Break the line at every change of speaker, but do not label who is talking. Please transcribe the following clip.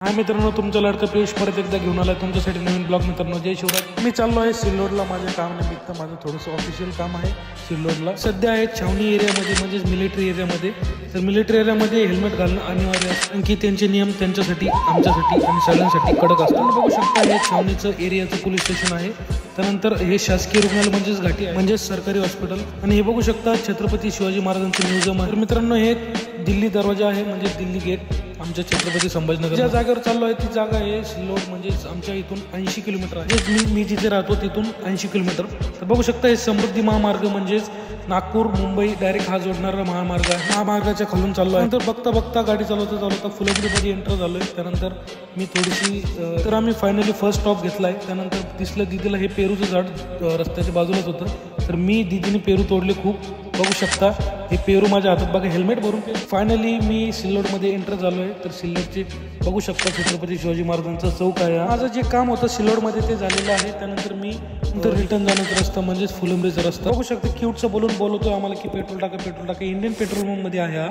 हाय मित्रांनो, तुमचा लाडका पियुष परत एकदा घेऊन आला तुमच्यासाठी नवीन ब्लॉग. मित्रांनो, जय शिवराज. मी चाललो आहे सिल्लोडला माझ्या कामानिमित्त. माझं थोडंसं ऑफिशियल काम आहे सिल्लोडला. सध्या आहे छावणी एरियामध्ये, म्हणजेच मिलिटरी एरियामध्ये. तर मिलिटरी एरियामध्ये हेल्मेट घालणं अनिवार्य आहे, कारण की त्यांचे नियम त्यांच्यासाठी, आमच्यासाठी आणि सगळ्यांसाठी कडक असतात. बघू शकता, हे छावणीचं एरियाचं पोलीस स्टेशन आहे. त्यानंतर हे शासकीय रुग्णालय म्हणजेच घाटी आहे, म्हणजेच सरकारी हॉस्पिटल. आणि हे बघू शकता छत्रपती शिवाजी महाराजांचं म्युझियम आहे. तर मित्रांनो, हे दिल्ली दरवाजा आहे, म्हणजे दिल्ली गेट आमच्या छत्रपती संभाजीनगर. ज्या जागेवर चाललो आहे ती जागा आहे सिल्लोड, म्हणजेच आमच्या इथून 80 किलोमीटर आहे. मी जिथे राहतो तिथून 80 किलोमीटर. तर बघू शकता, हे समृद्धी महामार्ग म्हणजेच नागपूर मुंबई डायरेक्ट हा जोडणारा महामार्ग आहे. महामार्गाच्या खालून चाललो आहे. नंतर बघता बघता गाडी चालवता फुलंब्रीमध्ये एंटर झालोय. त्यानंतर मी थोडीशी तर आम्ही फायनली फर्स्ट स्टॉप घेतलाय. त्यानंतर दिसलं दीदीला हे पेरूचं झाड रस्त्याच्या बाजूलाच होतं. तर मी दीदीने पेरू तोडले खूप. बघू शकता हे पेरू माझ्या हातात बघा, हेल्मेट भरून. फायनली मी सिल्लोडमध्ये एंटर झालोय. तर सिल्लोडचे बघू शकता छत्रपती शिवाजी महाराजांचा चौक आहे. माझं जे काम होतं सिल्लोडमध्ये ते झालेलं आहे. त्यानंतर मी रिटर्न जाण्याचा रस्ता म्हणजेच फुलंब्रीचा रस्ता. बघू शकता क्यूटचं बोलून बोलवतोय आम्हाला की पेट्रोल टाका. इंडियन पेट्रोल पंपमध्ये आहे हा.